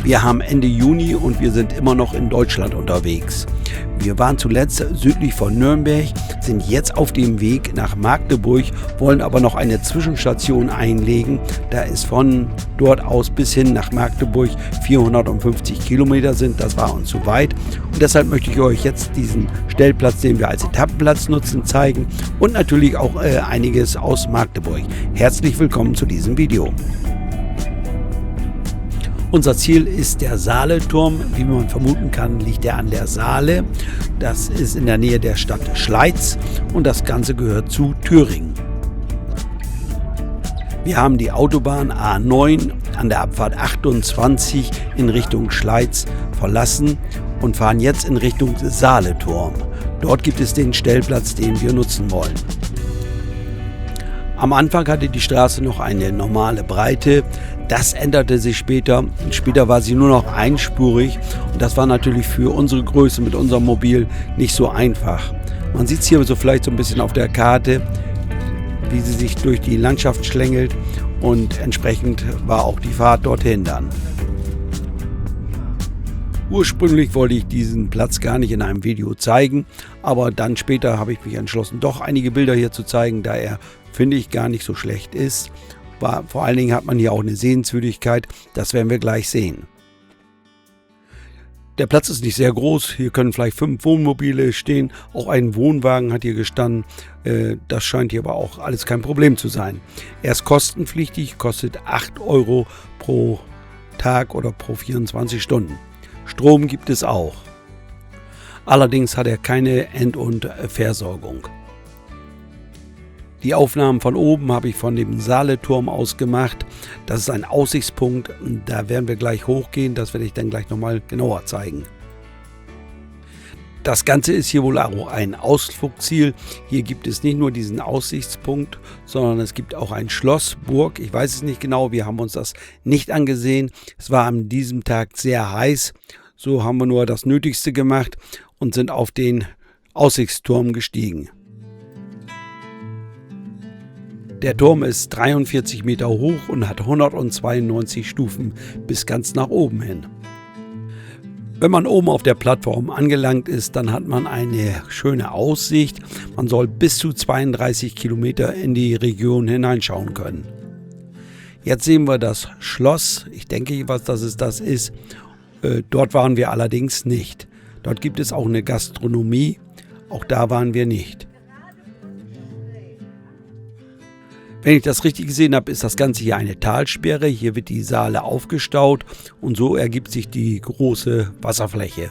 Wir haben Ende Juni und wir sind immer noch in Deutschland unterwegs. Wir waren zuletzt südlich von Nürnberg, sind jetzt auf dem Weg nach Magdeburg, wollen aber noch eine Zwischenstation einlegen, da es von dort aus bis hin nach Magdeburg 450 Kilometer sind. Das war uns zu weit und deshalb möchte ich euch jetzt diesen Stellplatz, den wir als Etappenplatz nutzen, zeigen und natürlich auch einiges aus Magdeburg. Herzlich willkommen zu diesem Video. Unser Ziel ist der Saale-Turm. Wie man vermuten kann, liegt er an der Saale. Das ist in der Nähe der Stadt Schleiz und das Ganze gehört zu Thüringen. Wir haben die Autobahn A9 an der Abfahrt 28 in Richtung Schleiz verlassen und fahren jetzt in Richtung Saale-Turm. Dort gibt es den Stellplatz, den wir nutzen wollen. Am Anfang hatte die Straße noch eine normale Breite. Das änderte sich später. Später war sie nur noch einspurig und das war natürlich für unsere Größe mit unserem Mobil nicht so einfach. Man sieht es hier so vielleicht so ein bisschen auf der Karte, wie sie sich durch die Landschaft schlängelt und entsprechend war auch die Fahrt dorthin dann. Ursprünglich wollte ich diesen Platz gar nicht in einem Video zeigen, aber dann später habe ich mich entschlossen, doch einige Bilder hier zu zeigen, da er, finde ich, gar nicht so schlecht ist. Vor allen Dingen hat man hier auch eine Sehenswürdigkeit, das werden wir gleich sehen. Der Platz ist nicht sehr groß, hier können vielleicht 5 Wohnmobile stehen, auch ein Wohnwagen hat hier gestanden, das scheint hier aber auch alles kein Problem zu sein. Er ist kostenpflichtig, kostet 8 Euro pro Tag oder pro 24 Stunden. Strom gibt es auch. Allerdings hat er keine End- und Versorgung. Die Aufnahmen von oben habe ich von dem Saale-Turm aus gemacht. Das ist ein Aussichtspunkt, da werden wir gleich hochgehen, das werde ich dann gleich nochmal genauer zeigen. Das Ganze ist hier wohl auch ein Ausflugsziel. Hier gibt es nicht nur diesen Aussichtspunkt, sondern es gibt auch ein Schloss, Burg. Ich weiß es nicht genau, wir haben uns das nicht angesehen. Es war an diesem Tag sehr heiß, so haben wir nur das Nötigste gemacht und sind auf den Aussichtsturm gestiegen. Der Turm ist 43 Meter hoch und hat 192 Stufen bis ganz nach oben hin. Wenn man oben auf der Plattform angelangt ist, dann hat man eine schöne Aussicht. Man soll bis zu 32 Kilometer in die Region hineinschauen können. Jetzt sehen wir das Schloss. Ich denke, was das ist. Dort waren wir allerdings nicht. Dort gibt es auch eine Gastronomie. Auch da waren wir nicht. Wenn ich das richtig gesehen habe, ist das Ganze hier eine Talsperre. Hier wird die Saale aufgestaut und so ergibt sich die große Wasserfläche.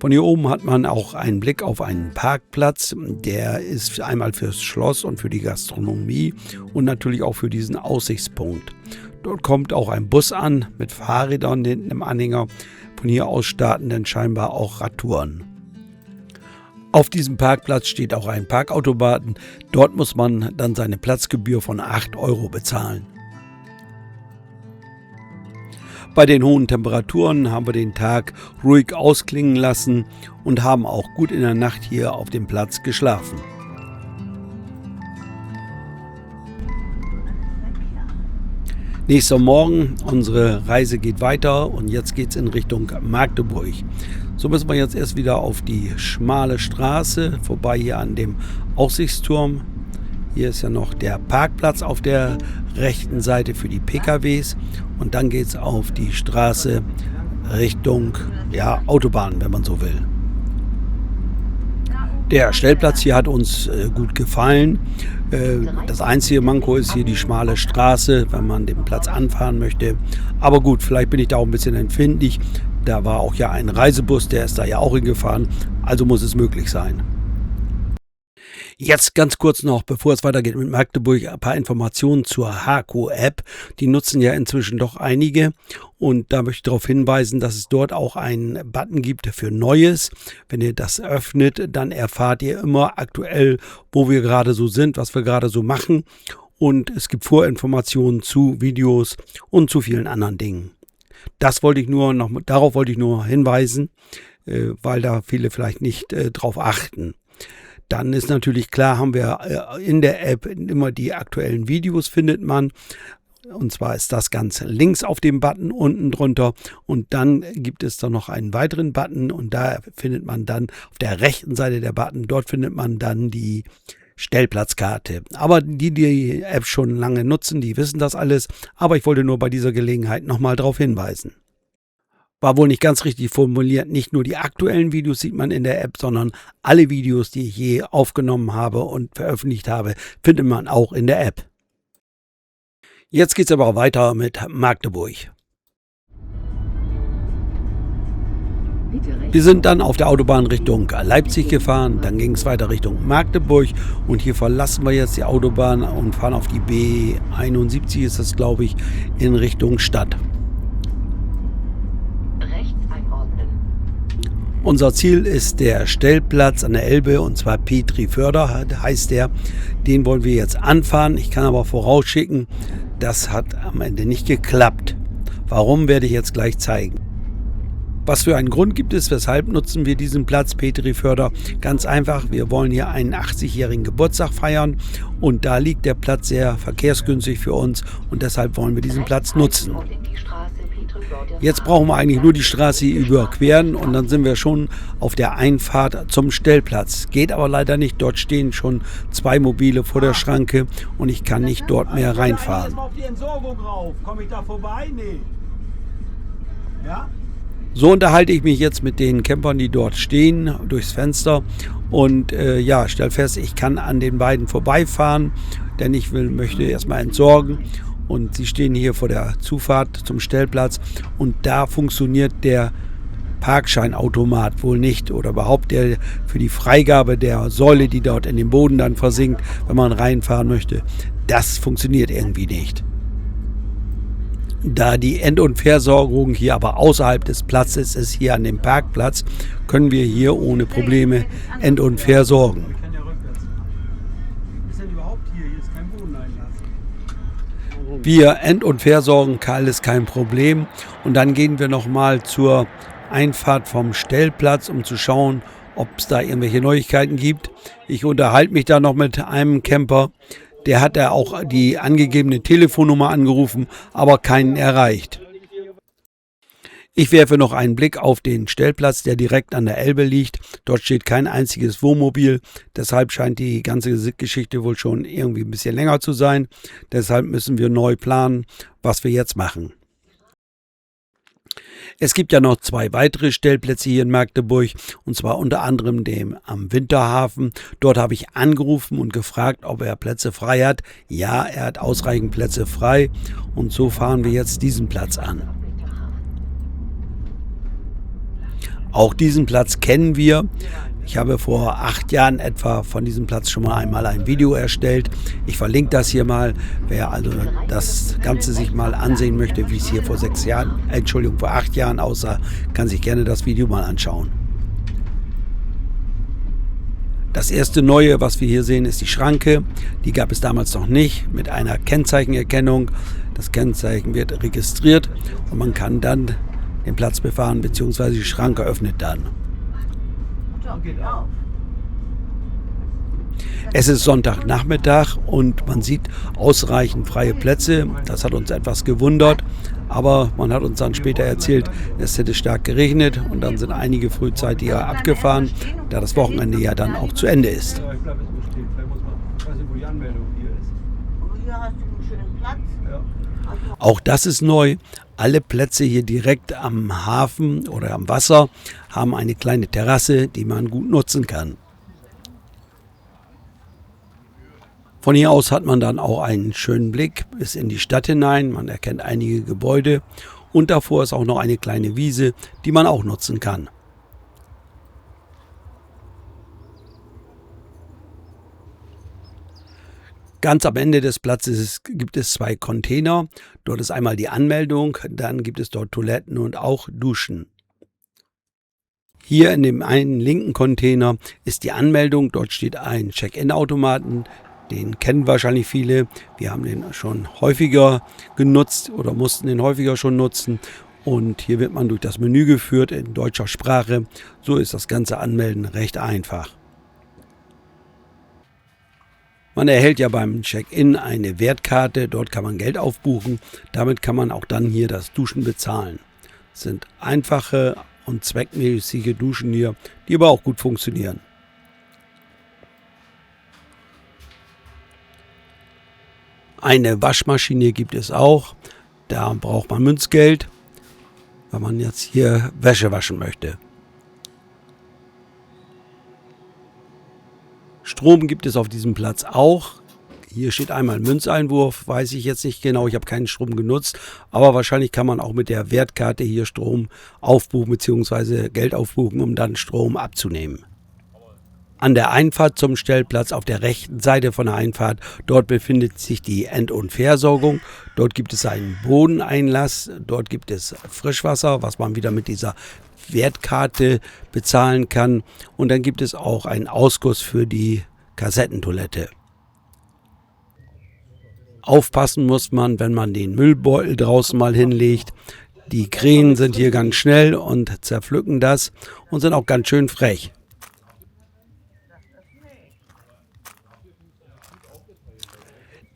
Von hier oben hat man auch einen Blick auf einen Parkplatz. Der ist einmal fürs Schloss und für die Gastronomie und natürlich auch für diesen Aussichtspunkt. Dort kommt auch ein Bus an mit Fahrrädern hinten im Anhänger. Von hier aus starten dann scheinbar auch Radtouren. Auf diesem Parkplatz steht auch ein Parkautomaten. Dort muss man dann seine Platzgebühr von 8 Euro bezahlen. Bei den hohen Temperaturen haben wir den Tag ruhig ausklingen lassen und haben auch gut in der Nacht hier auf dem Platz geschlafen. Nächster Morgen, unsere Reise geht weiter und jetzt geht es in Richtung Magdeburg. So müssen wir jetzt erst wieder auf die schmale Straße, vorbei hier an dem Aussichtsturm. Hier ist ja noch der Parkplatz auf der rechten Seite für die PKWs und dann geht es auf die Straße Richtung Autobahn, wenn man so will. Der Stellplatz hier hat uns gut gefallen. Das einzige Manko ist hier die schmale Straße, wenn man den Platz anfahren möchte. Aber gut, vielleicht bin ich da auch ein bisschen empfindlich. Da war auch ja ein Reisebus, der ist da ja auch hingefahren. Also muss es möglich sein. Jetzt ganz kurz noch, bevor es weitergeht mit Magdeburg, ein paar Informationen zur Haco-App. Die nutzen ja inzwischen doch einige. Und da möchte ich darauf hinweisen, dass es dort auch einen Button gibt für Neues. Wenn ihr das öffnet, dann erfahrt ihr immer aktuell, wo wir gerade so sind, was wir gerade so machen. Und es gibt Vorinformationen zu Videos und zu vielen anderen Dingen. Darauf wollte ich nur hinweisen, weil da viele vielleicht nicht drauf achten. Dann ist natürlich klar, haben wir in der App immer die aktuellen Videos, findet man. Und zwar ist das Ganze links auf dem Button unten drunter. Und dann gibt es da noch einen weiteren Button. Und da findet man dann auf der rechten Seite der Button, dort findet man dann die Stellplatzkarte. Aber die App schon lange nutzen, die wissen das alles. Aber ich wollte nur bei dieser Gelegenheit nochmal darauf hinweisen. War wohl nicht ganz richtig formuliert. Nicht nur die aktuellen Videos sieht man in der App, sondern alle Videos, die ich je aufgenommen habe und veröffentlicht habe, findet man auch in der App. Jetzt geht es aber weiter mit Magdeburg. Wir sind dann auf der Autobahn Richtung Leipzig gefahren, dann ging es weiter Richtung Magdeburg und hier verlassen wir jetzt die Autobahn und fahren auf die B71, ist das glaube ich, in Richtung Stadt. Rechts einordnen. Unser Ziel ist der Stellplatz an der Elbe und zwar Petriförder heißt der. Den wollen wir jetzt anfahren. Ich kann aber vorausschicken, das hat am Ende nicht geklappt. Warum, werde ich jetzt gleich zeigen. Was für einen Grund gibt es, weshalb nutzen wir diesen Platz Petriförder? Ganz einfach, wir wollen hier einen 80-jährigen Geburtstag feiern und da liegt der Platz sehr verkehrsgünstig für uns und deshalb wollen wir diesen Platz nutzen. Jetzt brauchen wir eigentlich nur die Straße überqueren und dann sind wir schon auf der Einfahrt zum Stellplatz. Geht aber leider nicht, dort stehen schon 2 Mobile vor der Schranke und ich kann nicht dort mehr reinfahren. Auf die Entsorgung rauf. Komme ich da vorbei? Nee. Ja? So unterhalte ich mich jetzt mit den Campern, die dort stehen, durchs Fenster und ja, stell fest, ich kann an den beiden vorbeifahren, denn ich möchte erstmal entsorgen. Und sie stehen hier vor der Zufahrt zum Stellplatz und da funktioniert der Parkscheinautomat wohl nicht oder überhaupt der für die Freigabe der Säule, die dort in den Boden dann versinkt, wenn man reinfahren möchte. Das funktioniert irgendwie nicht. Da die End- und Versorgung hier aber außerhalb des Platzes ist, hier an dem Parkplatz, können wir hier ohne Probleme End- und versorgen. Ich kann ja rückwärts fahren. Ist denn überhaupt hier? Hier ist kein Bodeneinlass. Wir End- und versorgen, alles kein Problem. Und dann gehen wir nochmal zur Einfahrt vom Stellplatz, um zu schauen, ob es da irgendwelche Neuigkeiten gibt. Ich unterhalte mich da noch mit einem Camper. Der hat da auch die angegebene Telefonnummer angerufen, aber keinen erreicht. Ich werfe noch einen Blick auf den Stellplatz, der direkt an der Elbe liegt. Dort steht kein einziges Wohnmobil. Deshalb scheint die ganze Geschichte wohl schon irgendwie ein bisschen länger zu sein. Deshalb müssen wir neu planen, was wir jetzt machen. Es gibt ja noch 2 weitere Stellplätze hier in Magdeburg und zwar unter anderem dem am Winterhafen. Dort habe ich angerufen und gefragt, ob er Plätze frei hat. Ja, er hat ausreichend Plätze frei und so fahren wir jetzt diesen Platz an. Auch diesen Platz kennen wir. Ich habe vor 8 Jahren etwa von diesem Platz schon mal einmal ein Video erstellt. Ich verlinke das hier mal. Wer also das Ganze sich mal ansehen möchte, wie es hier vor 8 Jahren aussah, kann sich gerne das Video mal anschauen. Das erste Neue, was wir hier sehen, ist die Schranke. Die gab es damals noch nicht mit einer Kennzeichenerkennung. Das Kennzeichen wird registriert und man kann dann den Platz befahren bzw. die Schranke öffnet dann. Es ist Sonntagnachmittag und man sieht ausreichend freie Plätze. Das hat uns etwas gewundert, aber man hat uns dann später erzählt, es hätte stark geregnet und dann sind einige frühzeitiger abgefahren, da das Wochenende ja dann auch zu Ende ist. Ja, ich bleibe jetzt mal stehen. Vielleicht muss man, ich weiß nicht, wo die Anmeldung hier ist. Hier hast du einen schönen Platz. Ja. Auch das ist neu. Alle Plätze hier direkt am Hafen oder am Wasser haben eine kleine Terrasse, die man gut nutzen kann. Von hier aus hat man dann auch einen schönen Blick bis in die Stadt hinein. Man erkennt einige Gebäude und davor ist auch noch eine kleine Wiese, die man auch nutzen kann. Ganz am Ende des Platzes gibt es 2 Container. Dort ist einmal die Anmeldung, dann gibt es dort Toiletten und auch Duschen. Hier in dem einen linken Container ist die Anmeldung. Dort steht ein Check-in-Automaten. Den kennen wahrscheinlich viele. Wir haben den schon häufiger genutzt oder mussten den häufiger schon nutzen. Und hier wird man durch das Menü geführt in deutscher Sprache. So ist das ganze Anmelden recht einfach. Man erhält ja beim Check-in eine Wertkarte. Dort kann man Geld aufbuchen. Damit kann man auch dann hier das Duschen bezahlen. Es sind einfache und zweckmäßige Duschen hier, die aber auch gut funktionieren. Eine Waschmaschine gibt es auch. Da braucht man Münzgeld, wenn man jetzt hier Wäsche waschen möchte. Strom gibt es auf diesem Platz auch. Hier steht einmal Münzeinwurf, weiß ich jetzt nicht genau, ich habe keinen Strom genutzt, aber wahrscheinlich kann man auch mit der Wertkarte hier Strom aufbuchen bzw. Geld aufbuchen, um dann Strom abzunehmen. An der Einfahrt zum Stellplatz auf der rechten Seite von der Einfahrt, dort befindet sich die End- und Versorgung. Dort gibt es einen Bodeneinlass, dort gibt es Frischwasser, was man wieder mit dieser Wertkarte bezahlen kann. Und dann gibt es auch einen Ausguss für die Kassettentoilette. Aufpassen muss man, wenn man den Müllbeutel draußen mal hinlegt. Die Krähen sind hier ganz schnell und zerpflücken das und sind auch ganz schön frech.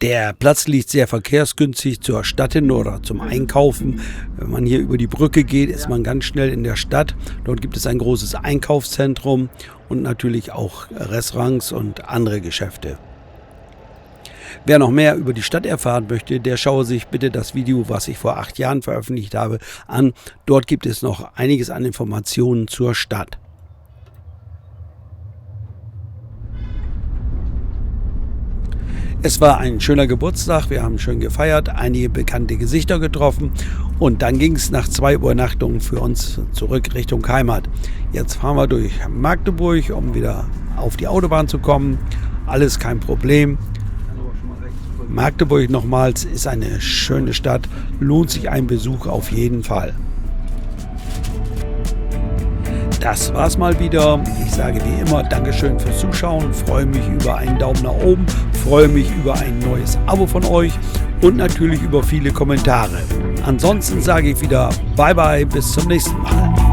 Der Platz liegt sehr verkehrsgünstig zur Stadt hin oder zum Einkaufen. Wenn man hier über die Brücke geht, ist man ganz schnell in der Stadt. Dort gibt es ein großes Einkaufszentrum und natürlich auch Restaurants und andere Geschäfte. Wer noch mehr über die Stadt erfahren möchte, der schaue sich bitte das Video, was ich vor 8 Jahren veröffentlicht habe, an. Dort gibt es noch einiges an Informationen zur Stadt. Es war ein schöner Geburtstag, wir haben schön gefeiert, einige bekannte Gesichter getroffen und dann ging es nach 2 Übernachtungen für uns zurück Richtung Heimat. Jetzt fahren wir durch Magdeburg, um wieder auf die Autobahn zu kommen. Alles kein Problem. Magdeburg nochmals ist eine schöne Stadt, lohnt sich ein Besuch auf jeden Fall. Das war's mal wieder. Ich sage wie immer Dankeschön fürs Zuschauen, freue mich über einen Daumen nach oben, freue mich über ein neues Abo von euch und natürlich über viele Kommentare. Ansonsten sage ich wieder Bye bye, bis zum nächsten Mal.